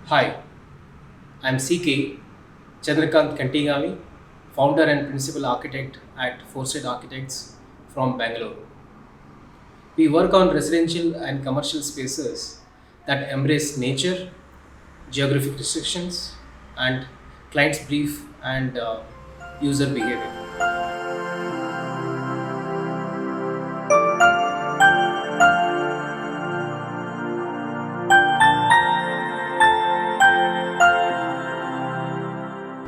Hi, I'm CK Chandrakant Kantigami, founder and principal architect at Foresight Architects from Bangalore. We work on residential and commercial spaces that embrace nature, geographic restrictions, and client's brief and user behavior.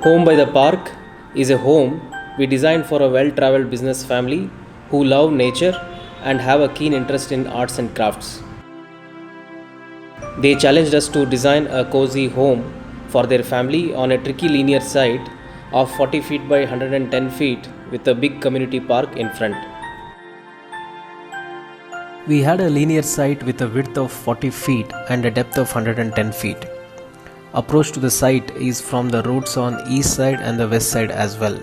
Home by the Park is a home we designed for a well traveled business family who love nature and have a keen interest in arts and crafts. They challenged us to design a cozy home for their family on a tricky linear site of 40 feet by 110 feet with a big community park in front. We had a linear site with a width of 40 feet and a depth of 110 feet. Approach to the site is from the roads on east side and the west side as well.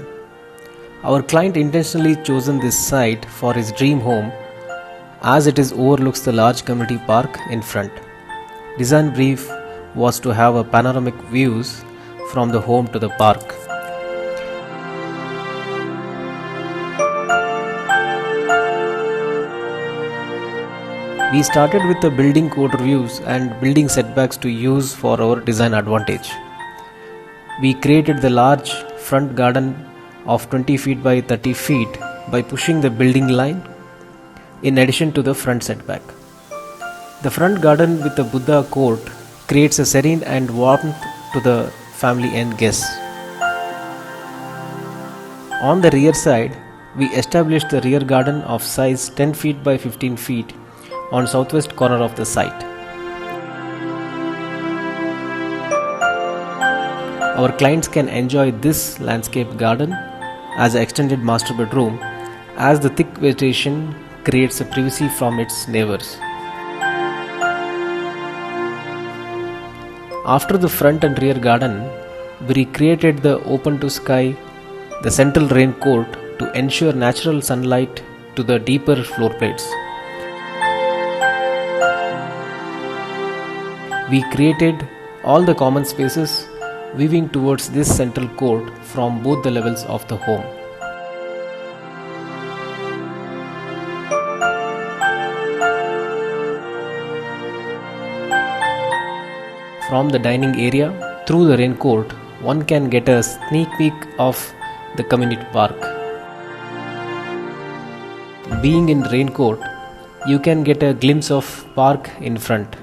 Our client intentionally chosen this site for his dream home as it is overlooks the large community park in front. Design brief was to have a panoramic views from the home to the park. We started with the building code reviews and building setbacks to use for our design advantage. We created the large front garden of 20 feet by 30 feet by pushing the building line in addition to the front setback. The front garden with the Buddha court creates a serene and warmth to the family and guests. On the rear side, we established the rear garden of size 10 feet by 15 feet on southwest corner of the site. Our clients can enjoy this landscape garden as an extended master bedroom as the thick vegetation creates a privacy from its neighbors. After the front and rear garden, we recreated the open to sky, the central rain court to ensure natural sunlight to the deeper floor plates. We created all the common spaces weaving towards this central court from both the levels of the home. From the dining area through the rain court, one can get a sneak peek of the community park. Being in rain court, you can get a glimpse of park in front.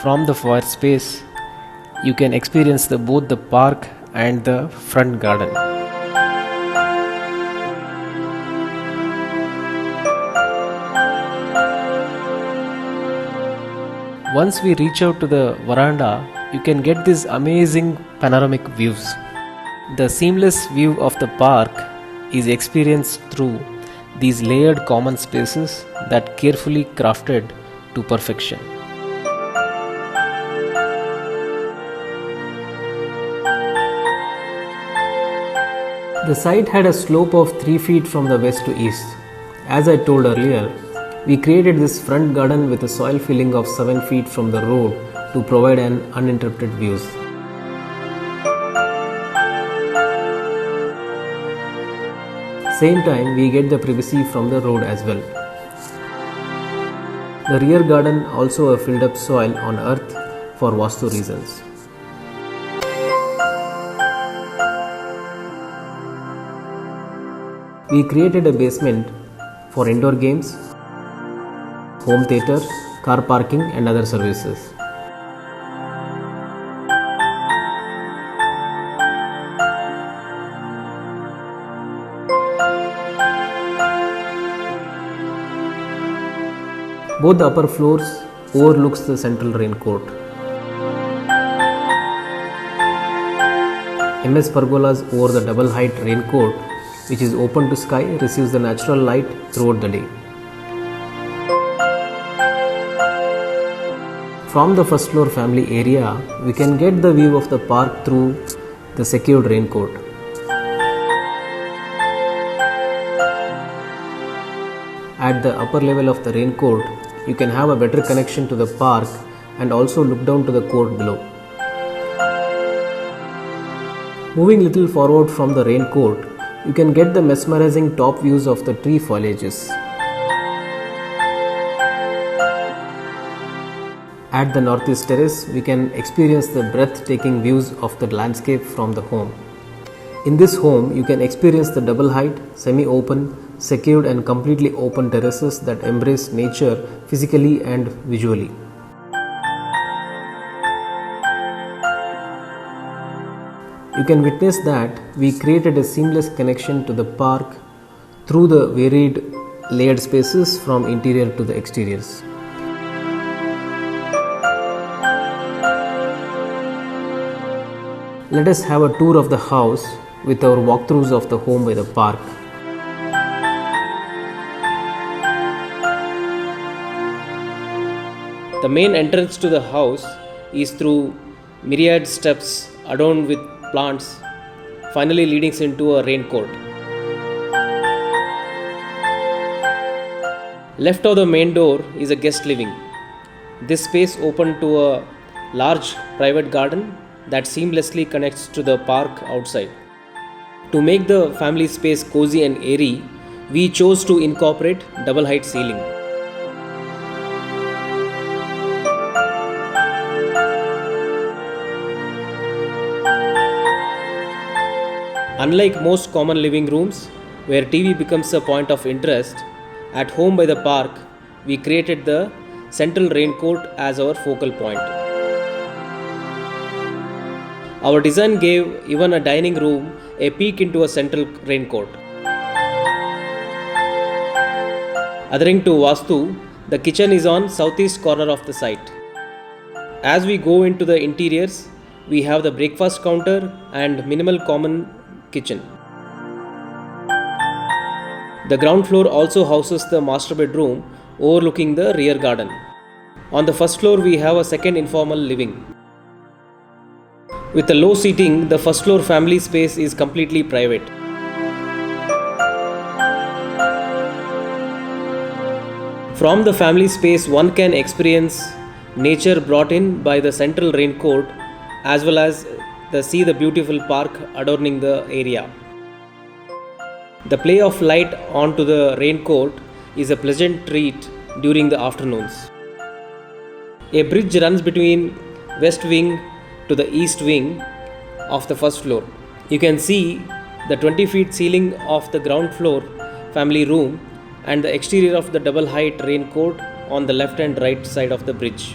From the foyer space, you can experience both the park and the front garden. Once we reach out to the veranda, you can get these amazing panoramic views. The seamless view of the park is experienced through these layered common spaces that carefully crafted to perfection. The site had a slope of 3 feet from the west to east. As I told earlier, we created this front garden with a soil filling of 7 feet from the road to provide an uninterrupted views. Same time, we get the privacy from the road as well. The rear garden also a filled up soil on earth for Vastu reasons. We created a basement for indoor games, home theatre, car parking and other services. Both the upper floors overlooks the central rain court. MS pergolas over the double height rain court, which is open to sky, receives the natural light throughout the day. From the first floor family area, we can get the view of the park through the secured rain court. at the upper level of the rain court, you can have a better connection to the park and also look down to the court below. Moving little forward from the rain court, you can get the mesmerizing top views of the tree foliages. At the northeast terrace, we can experience the breathtaking views of the landscape from the home. In this home, you can experience the double height, semi-open, secured and completely open terraces that embrace nature physically and visually. You can witness that we created a seamless connection to the park through the varied layered spaces from interior to the exteriors. Let us have a tour of the house with our walkthroughs of the home by the park. The main entrance to the house is through myriad steps adorned with plants, finally leading into a rain court. Left of the main door is a guest living. This space open to a large private garden that seamlessly connects to the park outside. To make the family space cozy and airy, we chose to incorporate double height ceiling. Unlike most common living rooms, where TV becomes a point of interest, at home by the park, we created the central rain court as our focal point. Our design gave even a dining room a peek into a central rain court. Adhering to Vastu, the kitchen is on southeast corner of the site. As we go into the interiors, we have the breakfast counter and minimal common kitchen. The ground floor also houses the master bedroom overlooking the rear garden. On the first floor, we have a second informal living. With the low seating, the first floor family space is completely private. From the family space, one can experience nature brought in by the central rain court as well as see the beautiful park adorning the area. The play of light onto the rain court is a pleasant treat during the afternoons. A bridge runs between west wing to the east wing of the first floor. You can see the 20 feet ceiling of the ground floor family room and the exterior of the double height rain court on the left and right side of the bridge.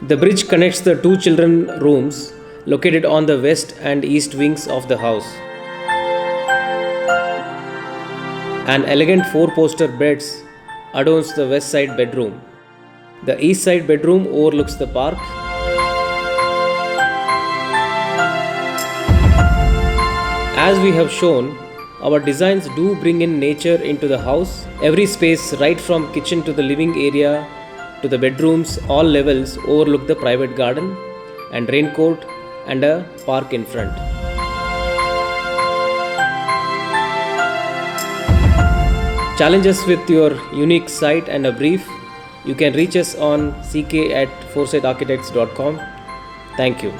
The bridge connects the two children rooms located on the west and east wings of the house. An elegant 4-poster bed adorns the west side bedroom. The east side bedroom overlooks the park. As we have shown, our designs do bring in nature into the house. Every space, right from kitchen to the living area to the bedrooms, all levels overlook the private garden and rain court and a park in front. Challenge us with your unique site and a brief. You can reach us on ck@foresigharchitects.com. Thank you.